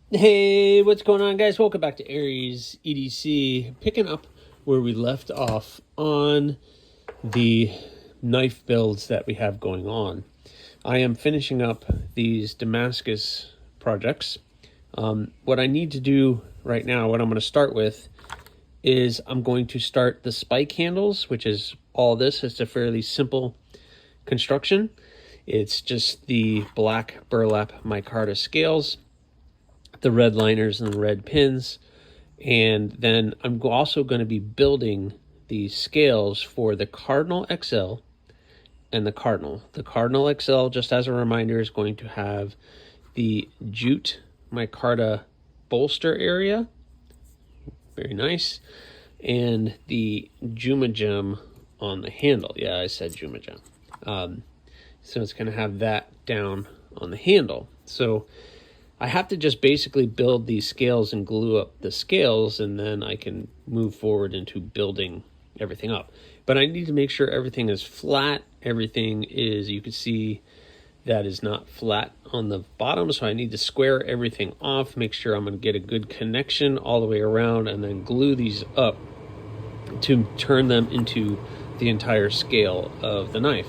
Hey, what's going on, guys? Welcome back to AriesEDC. Picking up where we left off on the knife builds that we have going on. I am finishing up these Damascus projects. What I need to do right now, what I'm going to start with, is I'm going to start the spike handles, which is all this. It's a fairly simple construction. It's just the black burlap micarta scales, the red liners and the red pins, and then I'm also going to be building the scales for the Cardinal XL and the Cardinal. The Cardinal XL, just as a reminder, is going to have the jute micarta bolster area, very nice, and the Juma Gem on the handle. Yeah, I said Juma Gem. So it's going to have that down on the handle. So I have to just basically build these scales and glue up the scales, and then I can move forward into building everything up. But I need to make sure everything is flat. Everything is, you can see that is not flat on the bottom, so I need to square everything off, make sure I'm going to get a good connection all the way around, and then glue these up to turn them into the entire scale of the knife.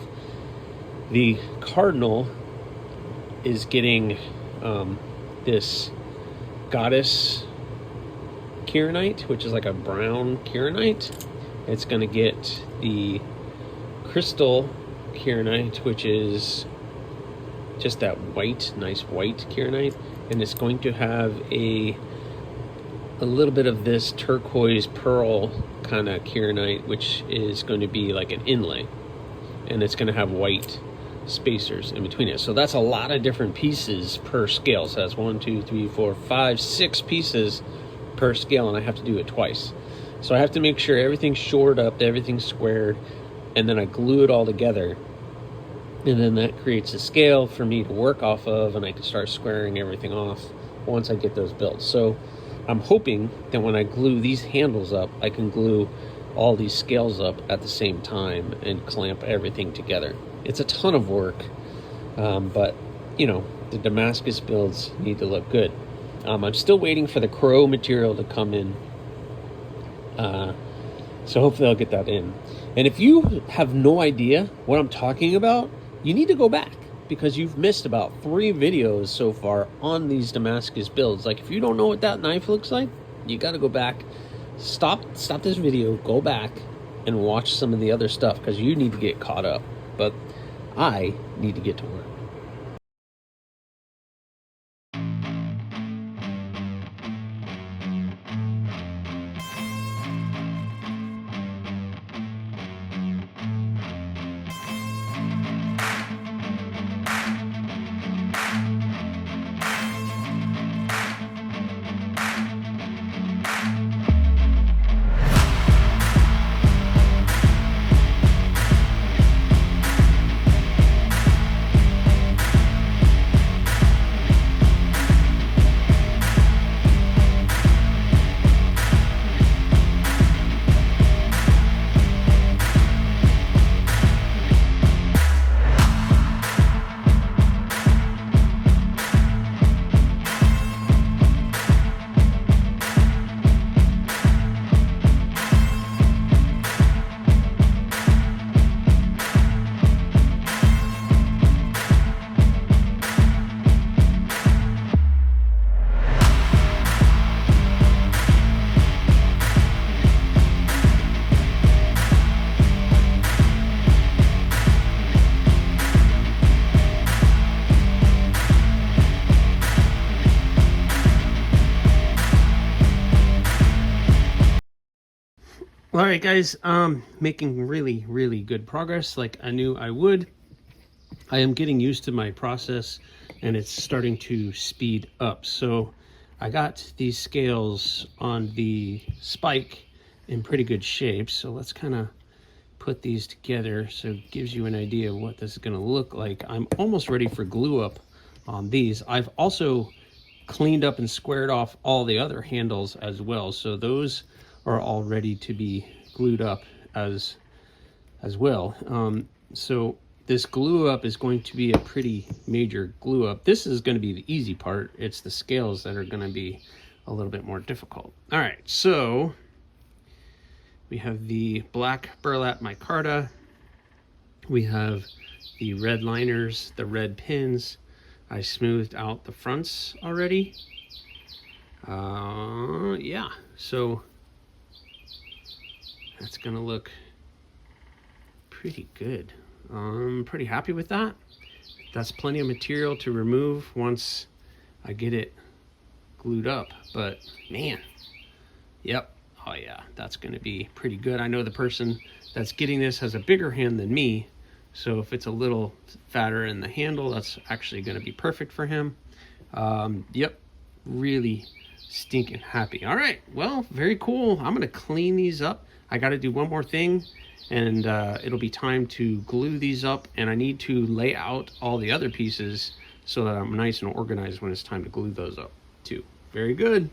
The Cardinal is getting this goddess kieranite, which is like a brown kieranite. It's going to get the crystal kieranite, which is just that white, nice white kieranite, and it's going to have a little bit of this turquoise pearl kind of kieranite, which is going to be like an inlay, and it's going to have white spacers in between it. So that's a lot of different pieces per scale. So that's 1, 2, 3, 4, 5, 6 pieces per scale, and I have to do it twice. So I have to make sure everything's shored up, everything's squared, and then I glue it all together, and then that creates a scale for me to work off of, and I can start squaring everything off once I get those built. So I'm hoping that when I glue these handles up, I can glue all these scales up at the same time and clamp everything together. It's a ton of work, but you know, the Damascus builds need to look good. I'm still waiting for the crow material to come in, so hopefully I'll get that in. And if you have no idea what I'm talking about, you need to go back, because you've missed about 3 videos so far on these Damascus builds. Like, if you don't know what that knife looks like, you got to go back, stop this video, go back and watch some of the other stuff, because you need to get caught up. But I need to get to work. All right, guys, making really good progress, like I knew I would. I am getting used to my process, and it's starting to speed up. So I got these scales on the spike in pretty good shape. So let's kind of put these together so it gives you an idea of what this is going to look like. I'm almost ready for glue up on these. I've also cleaned up and squared off all the other handles as well, so those are all ready to be glued up as well. So this glue up is going to be a pretty major glue up. This is going to be the easy part. It's the scales that are going to be a little bit more difficult. All right, so we have the black burlap micarta. We have the red liners, the red pins. I smoothed out the fronts already. Yeah, so that's gonna look pretty good. I'm pretty happy with that. That's plenty of material to remove once I get it glued up, but man, yep, oh yeah, that's gonna be pretty good. I know the person that's getting this has a bigger hand than me, so if it's a little fatter in the handle, that's actually gonna be perfect for him. Yep, really stinking happy. All right, well, very cool. I'm gonna clean these up. I gotta do one more thing, and it'll be time to glue these up, and I need to lay out all the other pieces so that I'm nice and organized when it's time to glue those up too. Very good.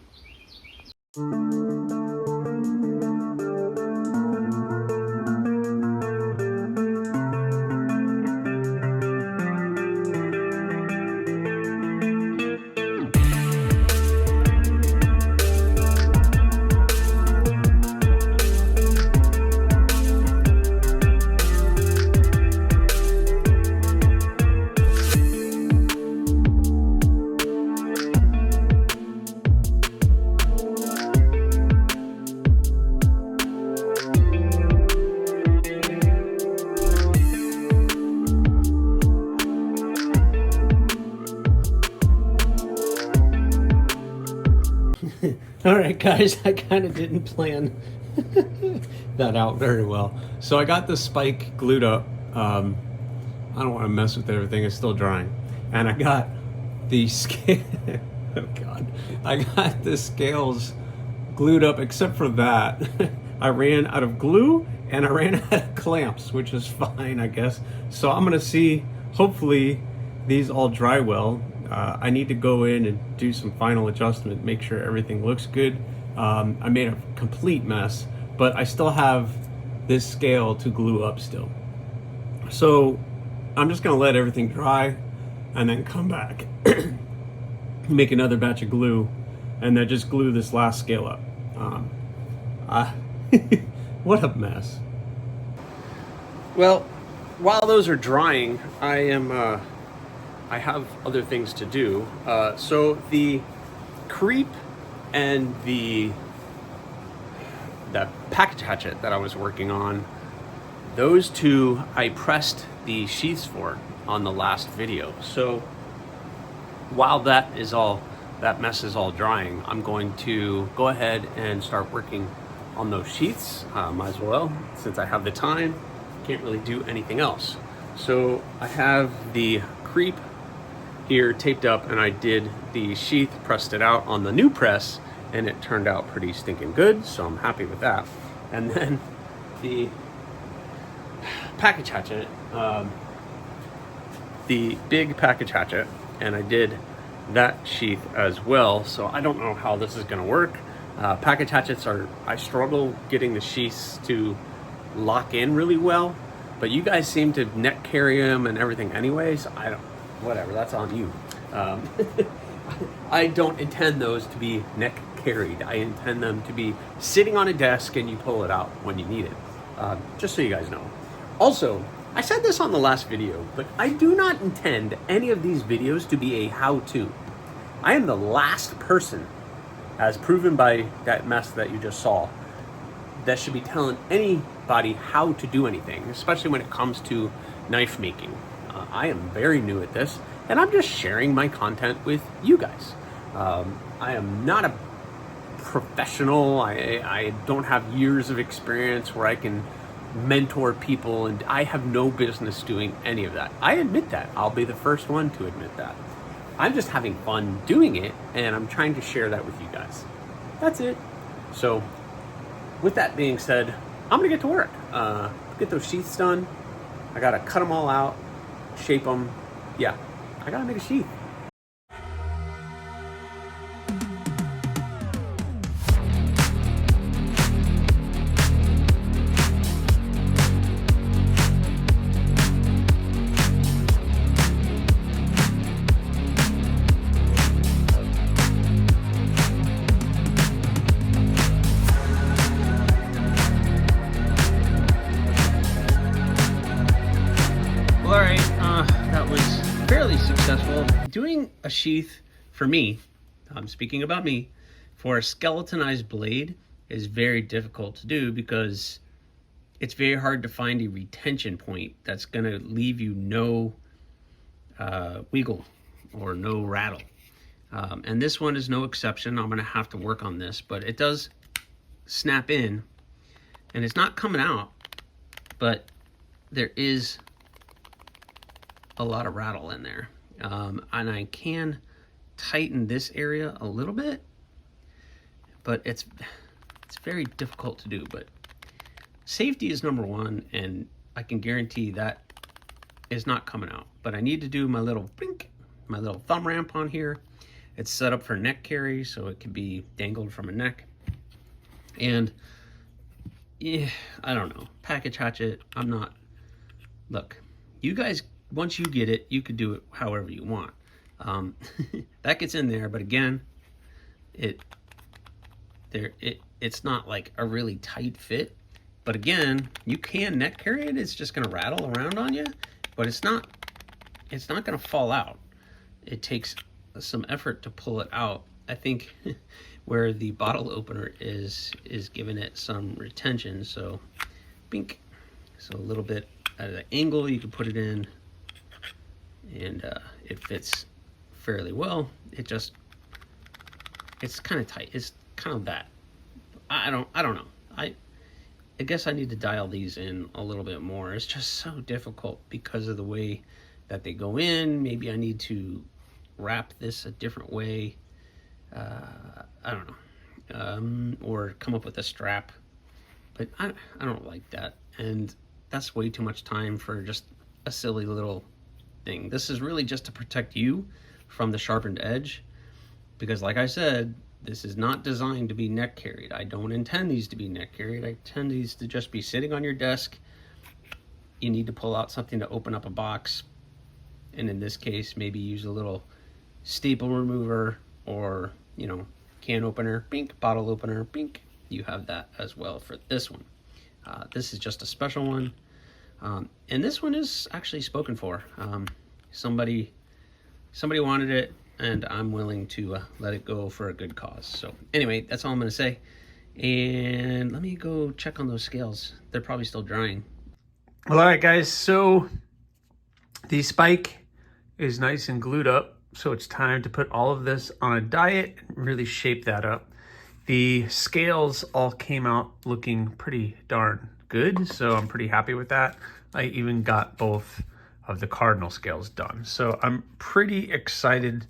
All right, guys, I kind of didn't plan that out very well. So I got the spike glued up. I don't want to mess with everything. It's still drying. And I got the scale. Oh, God. I got the scales glued up, except for that. I ran out of glue and I ran out of clamps, which is fine, I guess. So I'm going to see, hopefully, these all dry well. I need to go in and do some final adjustment, make sure everything looks good. I made a complete mess, but I still have this scale to glue up still. So I'm just gonna let everything dry and then come back, make another batch of glue, and then just glue this last scale up. What a mess. Well, while those are drying, I have other things to do. So the creep and the package hatchet that I was working on, those two I pressed the sheaths for on the last video. So while that mess is all drying, I'm going to go ahead and start working on those sheaths. Might as well, since I have the time, can't really do anything else. So I have the creep here taped up, and I did the sheath, pressed it out on the new press, and it turned out pretty stinking good, so I'm happy with that. And then the package hatchet, the big package hatchet, and I did that sheath as well, so I don't know how this is going to work. Package hatchets I struggle getting the sheaths to lock in really well, but you guys seem to neck carry them and everything anyways. Whatever, that's on you. I don't intend those to be neck carried. I intend them to be sitting on a desk and you pull it out when you need it. Just so you guys know. Also, I said this on the last video, but I do not intend any of these videos to be a how-to. I am the last person, as proven by that mess that you just saw, that should be telling anybody how to do anything, especially when it comes to knife making. I am very new at this, and I'm just sharing my content with you guys. I am not a professional. I don't have years of experience where I can mentor people, and I have no business doing any of that. I admit that. I'll be the first one to admit that. I'm just having fun doing it, and I'm trying to share that with you guys. That's it. So, with that being said, I'm gonna get to work. Get those sheaths done. I gotta cut them all out, shape them. Yeah, I gotta make a sheath. fairly successful. Doing a sheath for me, I'm speaking about me, for a skeletonized blade is very difficult to do because it's very hard to find a retention point that's going to leave you no wiggle or no rattle. And this one is no exception. I'm going to have to work on this, but it does snap in and it's not coming out, but there is a lot of rattle in there. And I can tighten this area a little bit, but it's very difficult to do. But safety is number one, and I can guarantee that is not coming out. But I need to do my little blink, my little thumb ramp on here. It's set up for neck carry, so it can be dangled from a neck. And yeah, I don't know, package hatchet, I'm not, look, you guys, once you get it, you could do it however you want. That gets in there, but again, it's not like a really tight fit. But again, you can neck carry it. It's just gonna rattle around on you, but it's not gonna fall out. It takes some effort to pull it out. I think where the bottle opener is giving it some retention. So, bink. So a little bit at an angle you can put it in, and it fits fairly well. It's kind of tight. It's kind of that. I don't know. I guess I need to dial these in a little bit more. It's just so difficult because of the way that they go in. Maybe I need to wrap this a different way. I don't know. Or come up with a strap. But I don't like that. And that's way too much time for just a silly little thing. This is really just to protect you from the sharpened edge. Because like I said, this is not designed to be neck carried. I don't intend these to be neck carried. I intend these to just be sitting on your desk. You need to pull out something to open up a box. And in this case, maybe use a little staple remover or, you know, can opener, bink, bottle opener, bink. You have that as well for this one. This is just a special one. And this one is actually spoken for. Somebody wanted it, and I'm willing to let it go for a good cause. So anyway, that's all I'm going to say. And let me go check on those scales. They're probably still drying. All right, guys. So the spike is nice and glued up. So it's time to put all of this on a diet and really shape that up. The scales all came out looking pretty darn good. So I'm pretty happy with that. I even got both of the cardinal scales done. So I'm pretty excited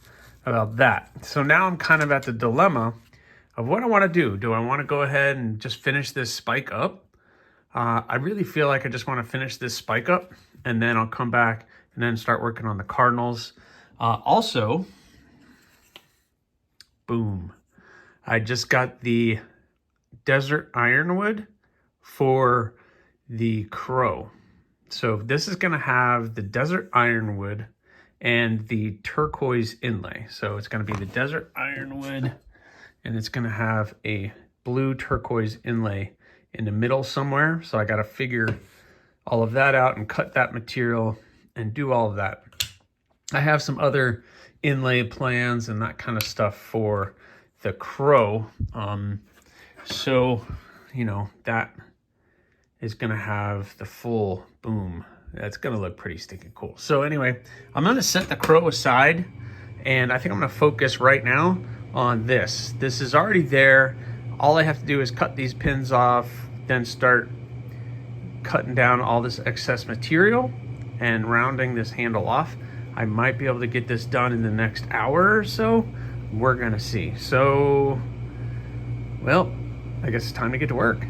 about that. So now I'm kind of at the dilemma of what I want to do. Do I want to go ahead and just finish this spike up? I really feel like I just want to finish this spike up, and then I'll come back and then start working on the cardinals. Also, boom, I just got the desert ironwood for the crow. So this is going to have the desert ironwood and the turquoise inlay. So it's going to be the desert ironwood, and it's going to have a blue turquoise inlay in the middle somewhere. So I got to figure all of that out and cut that material and do all of that. I have some other inlay plans and that kind of stuff for the crow. So, you know, that is going to have the full boom. That's going to look pretty stinking cool. So anyway, I'm going to set the crow aside, and I think I'm going to focus right now on this. This is already there. All I have to do is cut these pins off, then start cutting down all this excess material and rounding this handle off. I might be able to get this done in the next hour or so. We're going to see. So, well, I guess it's time to get to work.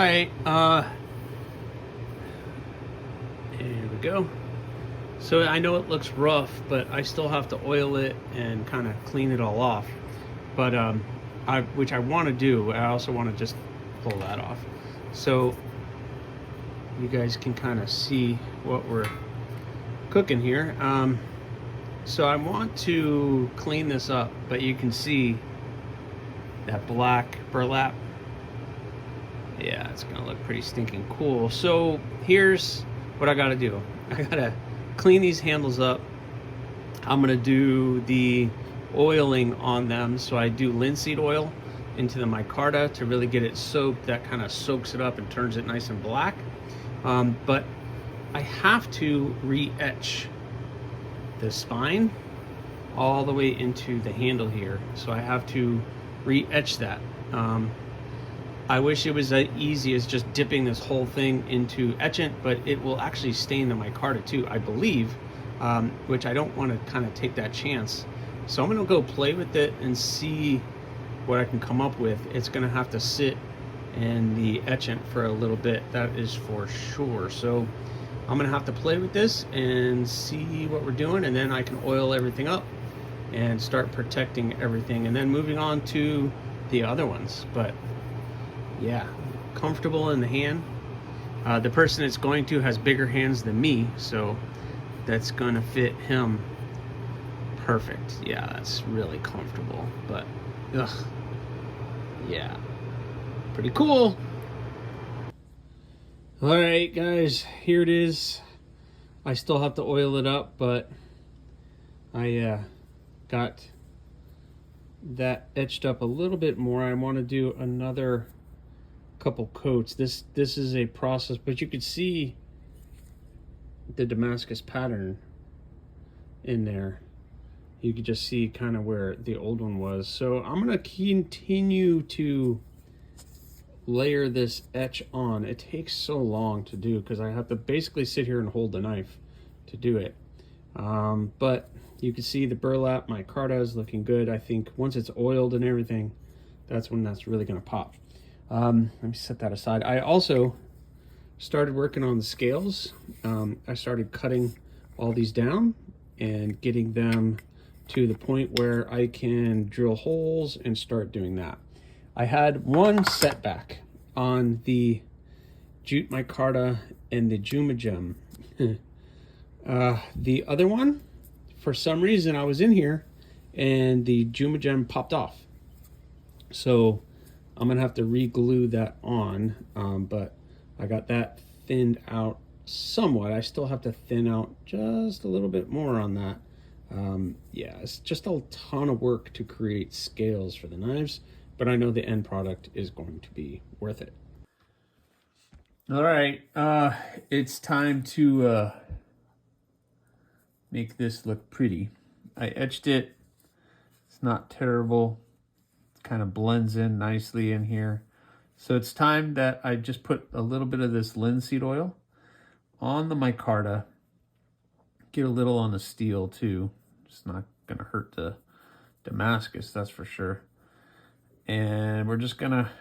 right, here we go. So I know it looks rough, but I still have to oil it and kind of clean it all off. But which I want to do. I also want to just pull that off, so you guys can kind of see what we're cooking here. So I want to clean this up, but you can see that black burlap. Yeah, it's gonna look pretty stinking cool. So here's what I gotta do. I gotta clean these handles up. I'm gonna do the oiling on them. So I do linseed oil into the micarta to really get it soaked. That kind of soaks it up and turns it nice and black. But I have to re-etch the spine all the way into the handle here. So I have to re-etch that. I wish it was as easy as just dipping this whole thing into etchant, but it will actually stain the micarta too, I believe, which I don't want to kind of take that chance. So I'm going to go play with it and see what I can come up with. It's going to have to sit in the etchant for a little bit, that is for sure. So I'm going to have to play with this and see what we're doing, and then I can oil everything up and start protecting everything, and then moving on to the other ones. But yeah, comfortable in the hand. The person it's going to has bigger hands than me, so that's gonna fit him perfect. Yeah, that's really comfortable. But ugh, yeah, pretty cool. All right, guys, here it is. I still have to oil it up, but I got that etched up a little bit more. I want to do another couple coats. This is a process, but you could see the Damascus pattern in there. You could just see kind of where the old one was. So I'm going to continue to layer this etch on. It takes so long to do because I have to basically sit here and hold the knife to do it. But you can see the burlap micarta is looking good. I think once it's oiled and everything, that's when that's really going to pop. Let me set that aside. I also started working on the scales. I started cutting all these down and getting them to the point where I can drill holes and start doing that. I had one setback on the jute micarta and the Juma gem. The other one, for some reason, I was in here and the Juma gem popped off. So I'm gonna have to re-glue that on, but I got that thinned out somewhat. I still have to thin out just a little bit more on that. Yeah, it's just a ton of work to create scales for the knives, but I know the end product is going to be worth it. All right, it's time to make this look pretty. I etched it. It's not terrible. Kind of blends in nicely in here. So it's time that I just put a little bit of this linseed oil on the micarta. Get a little on the steel too. It's not gonna hurt the Damascus, that's for sure. And we're just gonna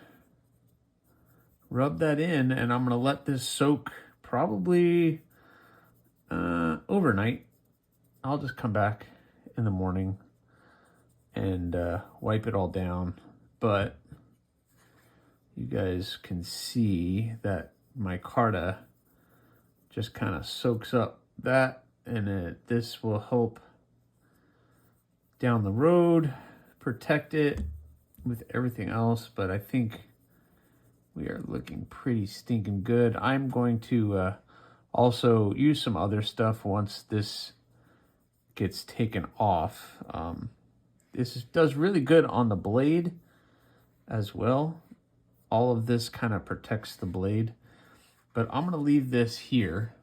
rub that in, and I'm gonna let this soak probably overnight. I'll just come back in the morning and wipe it all down. But you guys can see that micarta just kind of soaks up that, and this will help down the road protect it with everything else. But I think we are looking pretty stinking good. I'm going to also use some other stuff once this gets taken off. This does really good on the blade as well. All of this kind of protects the blade, but I'm going to leave this here,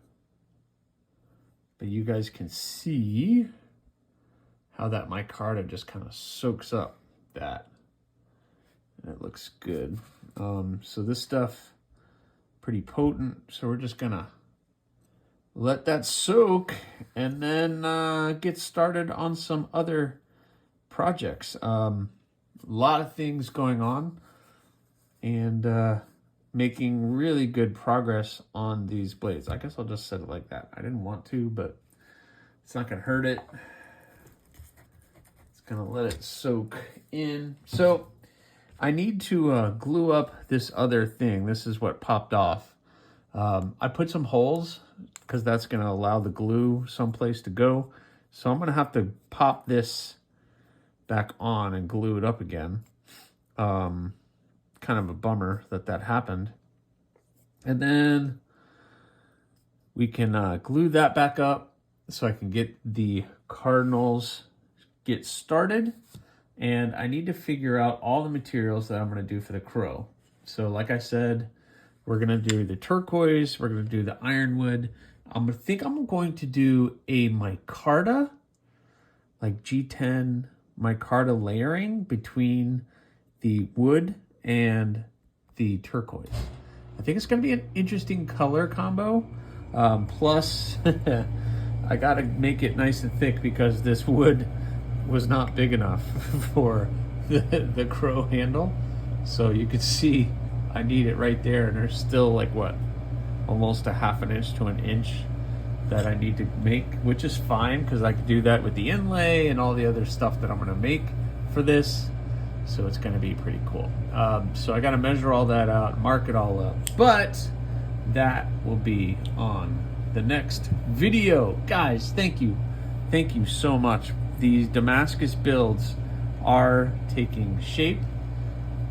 but you guys can see how that micarta just kind of soaks up that, and it looks good. So this stuff pretty potent, so we're just gonna let that soak and then get started on some other projects. A lot of things going on, and making really good progress on these blades. I guess I'll just set it like that. I didn't want to, but it's not gonna hurt it. It's gonna let it soak in. So I need to glue up this other thing. This is what popped off. I put some holes because that's gonna allow the glue someplace to go. So I'm gonna have to pop this back on and glue it up again. Kind of a bummer that happened. And then we can glue that back up so I can get the cardinals get started. And I need to figure out all the materials that I'm going to do for the crow. So like I said, we're going to do the turquoise, we're going to do the ironwood. I'm going to do a micarta, like G10 micarta layering between the wood and the turquoise. I think it's going to be an interesting color combo. Plus, I got to make it nice and thick because this wood was not big enough for the crow handle. So you could see I need it right there, and there's still like what, almost a half an inch to an inch that I need to make, which is fine because I could do that with the inlay and all the other stuff that I'm going to make for this. So it's going to be pretty cool. So I got to measure all that out, mark it all up, but that will be on the next video. Guys, thank you so much. These Damascus builds are taking shape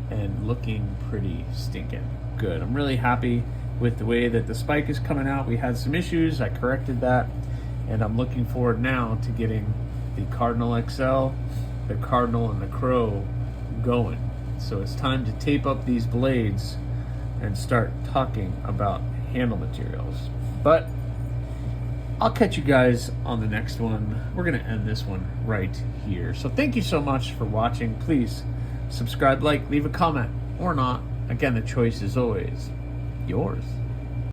and looking pretty stinking good. I'm really happy with the way that the spike is coming out. We had some issues, I corrected that, and I'm looking forward now to getting the Cardinal XL, the Cardinal, and the Crow going. So it's time to tape up these blades and start talking about handle materials. But I'll catch you guys on the next one. We're going to end this one right here. So thank you so much for watching. Please subscribe, like, leave a comment, or not. Again, the choice is always yours.